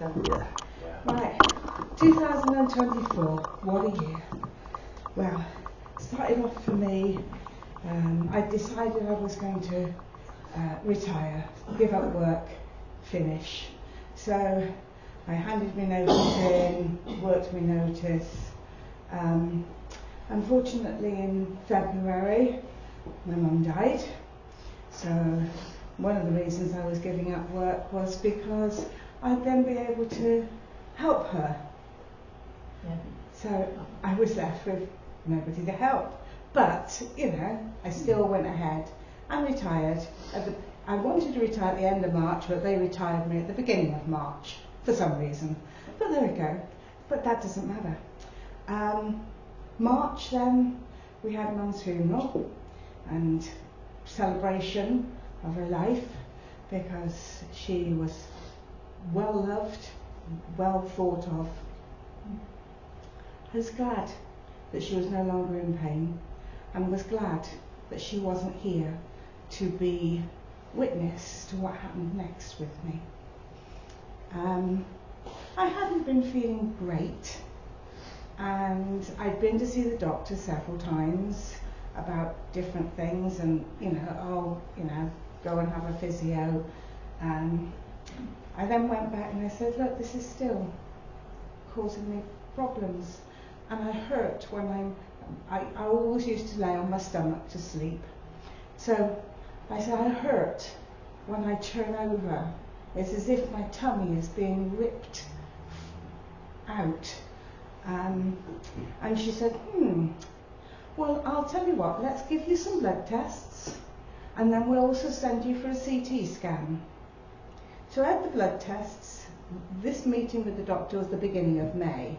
Yeah. Right, 2024, what a year. Well, started off for me, I decided I was going to retire, give up work, finish. So I handed my notice in, worked my notice. Unfortunately in February, my mum died. So one of the reasons I was giving up work was because I'd then be able to help her. Yeah. So I was left with nobody to help. But, you know, I still went ahead and retired. I wanted to retire at the end of March, but they retired me at the beginning of March for some reason. But there we go. But that doesn't matter. March then, we had Mum's funeral and celebration of her life, because she was well loved, well thought of. I was glad that she was no longer in pain, and was glad that she wasn't here to be witness to what happened next with me. I hadn't been feeling great, and I'd been to see the doctor several times about different things, and go and have a physio. I then went back and I said, look, this is still causing me problems, and I hurt when I always used to lay on my stomach to sleep. So I said, I hurt when I turn over. It's as if my tummy is being ripped out. And she said, well, I'll tell you what, let's give you some blood tests, and then we'll also send you for a CT scan. So I had the blood tests. This meeting with the doctor was the beginning of May.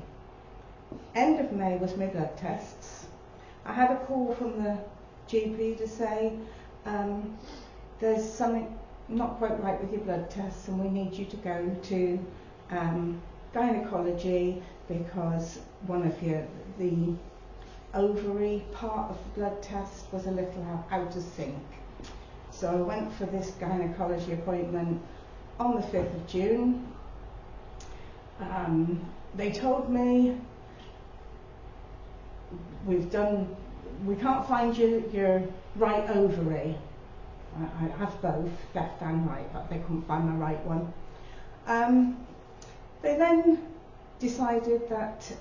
End of May was my blood tests. I had a call from the GP to say, there's something not quite right with your blood tests, and we need you to go to gynecology, because one of the ovary part of the blood test was a little out of sync. So I went for this gynecology appointment on the 5th of June. They told me, we can't find your right ovary. I have both, left and right, but they couldn't find my right one. They then decided that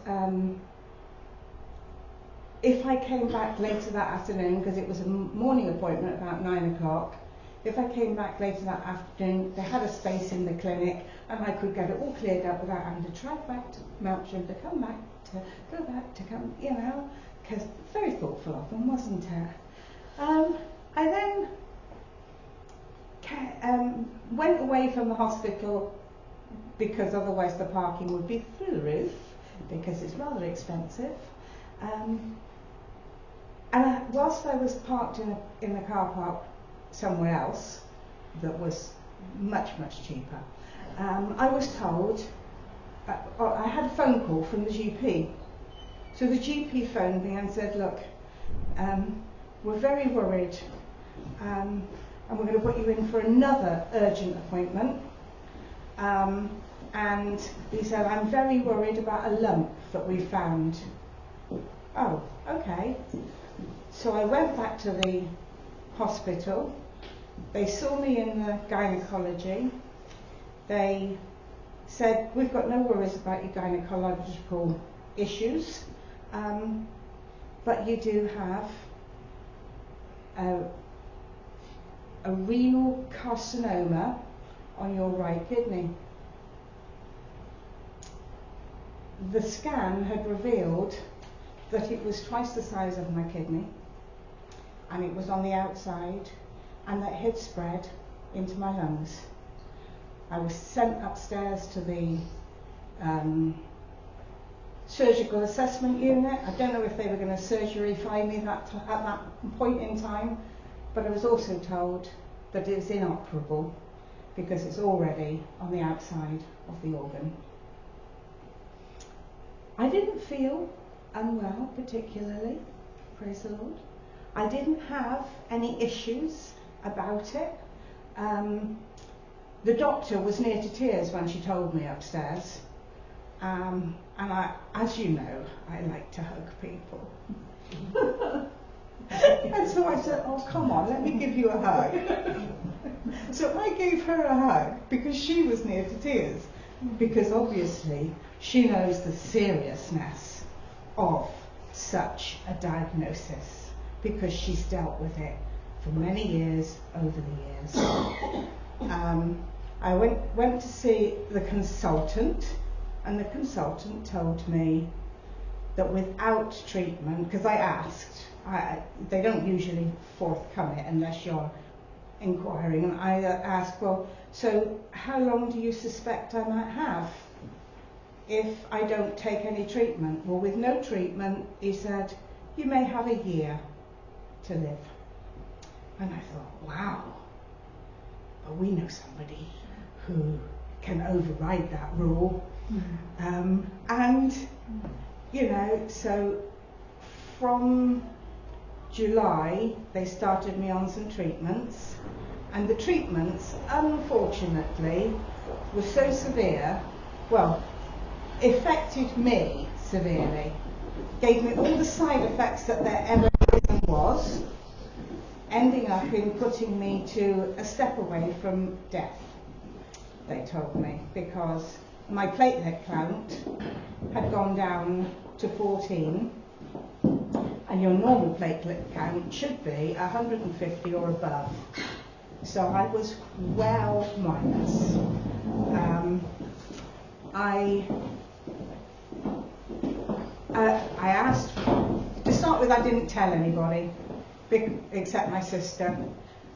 if I came back later that afternoon, because it was a morning appointment about 9 o'clock, if I came back later that afternoon, they had a space in the clinic, and I could get it all cleared up without having to track back to Melksham, to come back, to go back, to come, because very thoughtful of them, wasn't it? I then went away from the hospital, because otherwise the parking would be through the roof, because it's rather expensive. And whilst I was parked in the car park somewhere else that was much, much cheaper, I was told, I had a phone call from the GP. So the GP phoned me and said, look, we're very worried, and we're going to put you in for another urgent appointment. And he said, I'm very worried about a lump that we found. Oh, okay. So I went back to the hospital. They saw me in the gynecology. They said, we've got no worries about your gynecological issues, but you do have a renal carcinoma on your right kidney. The scan had revealed that it was twice the size of my kidney, and it was on the outside, and that it had spread into my lungs. I was sent upstairs to the surgical assessment unit. I don't know if they were going to surgeryfy me at that point in time, but I was also told that it was inoperable because it's already on the outside of the organ. I didn't feel unwell particularly, praise the Lord. I didn't have any issues about it. the doctor was near to tears when she told me upstairs. And I, as you know, I like to hug people. And so I said, oh, come on, let me give you a hug. So I gave her a hug because she was near to tears. Because obviously she knows the seriousness of such a diagnosis, because she's dealt with it for many years over the years. I went to see the consultant, and the consultant told me that without treatment, because I asked, they don't usually forthcome it unless you're inquiring, and I asked, well, so how long do you suspect I might have if I don't take any treatment? Well, with no treatment, he said, you may have a year to live. And I thought, wow, well, we know somebody who can override that rule. And, you know, so from July, they started me on some treatments, and the treatments, unfortunately, were so severe, well, affected me severely, gave me all the side effects that there ever is and was, ending up in putting me to a step away from death, they told me, because my platelet count had gone down to 14, and your normal platelet count should be 150 or above. So I was well minus. I asked, to start with, I didn't tell anybody, except my sister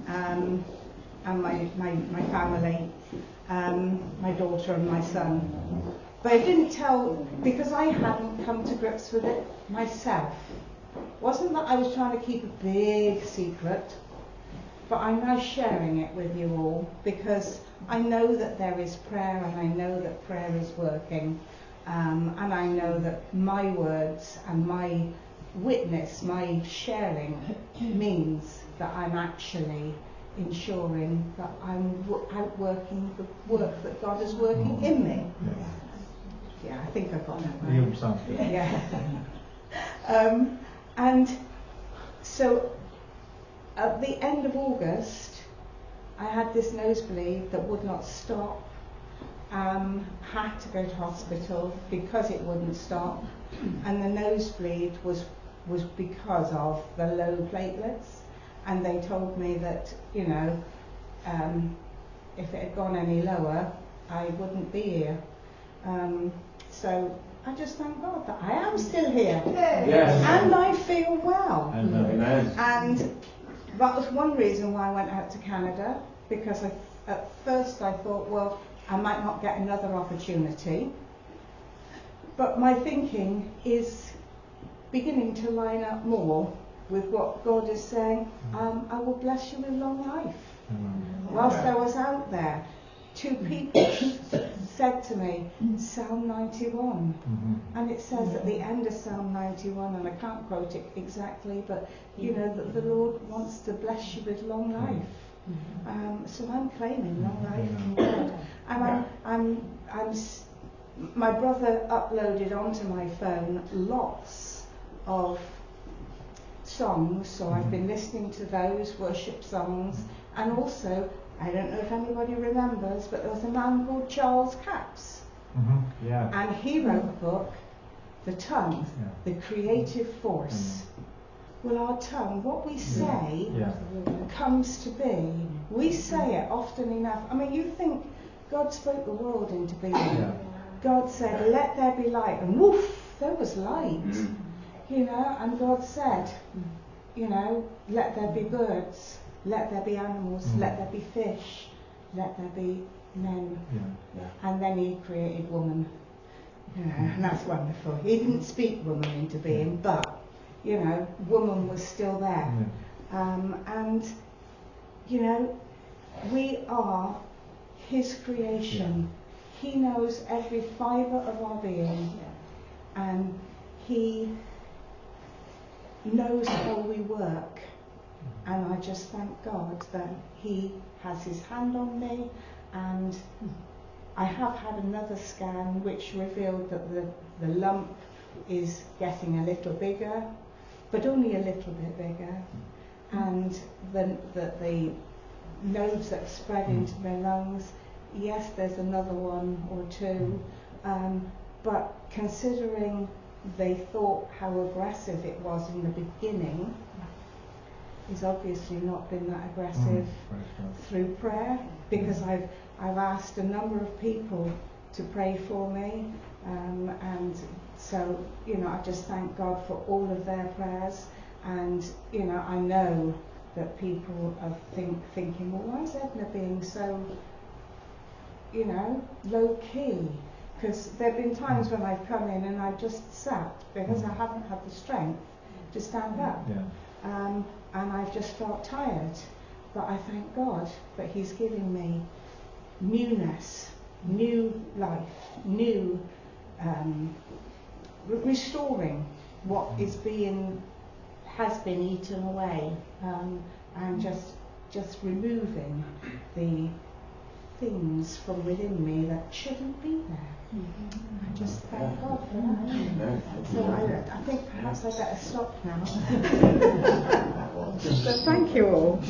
and my family, my daughter and my son. But I didn't tell because I hadn't come to grips with it myself. It wasn't that I was trying to keep a big secret, but I'm now sharing it with you all because I know that there is prayer, and I know that prayer is working, and I know that my words and my witness, my sharing, means that I'm actually ensuring that I'm outworking the work that God is working in me. Yeah, I think I've got that right. Yeah. And so at the end of August, I had this nosebleed that would not stop. Had to go to hospital because it wouldn't stop, and the nosebleed was because of the low platelets, and they told me that, you know, if it had gone any lower, I wouldn't be here. So I just thank God that I am still here. Yes. And I feel well. Amen. And that was one reason why I went out to Canada, because at first I thought, well, I might not get another opportunity. But my thinking is beginning to line up more with what God is saying. I will bless you with long life. Whilst I was out there, 2 people said to me, Psalm 91. And it says at the end of Psalm 91, and I can't quote it exactly, but you know that the Lord wants to bless you with long life. So I'm claiming long life from God. And my brother uploaded onto my phone lots of songs, so I've been listening to those worship songs, and also, I don't know if anybody remembers, but there was a man called Charles Capps, and he wrote a book, The Tongue, the Creative Force. Well, our tongue, what we say comes to be. We say it often enough. I mean, you think God spoke the world into being. God said, let there be light, and woof, there was light. You know, and God said, you know, let there be birds, let there be animals, let there be fish, let there be men. And then he created woman. You know, and that's wonderful. He didn't speak woman into being, but, you know, woman was still there. And, you know, we are his creation. He knows every fibre of our being, and he knows how we work. And I just thank God that he has his hand on me, and I have had another scan which revealed that the lump is getting a little bigger, but only a little bit bigger, and the nodes that spread into my lungs, yes, there's another one or two, but considering they thought how aggressive it was in the beginning, it's obviously not been that aggressive through prayer, because I've asked a number of people to pray for me, and so, you know, I just thank God for all of their prayers, and, you know, I know that people are thinking, well, why is Edna being so, you know, low key? Because there have been times when I've come in and I've just sat because I haven't had the strength to stand up, and I've just felt tired. But I thank God that He's giving me newness, new life, new restoring what has been eaten away, and just removing the things from within me that shouldn't be there. I just thank God for that. So I think perhaps I better stop now. So thank you all.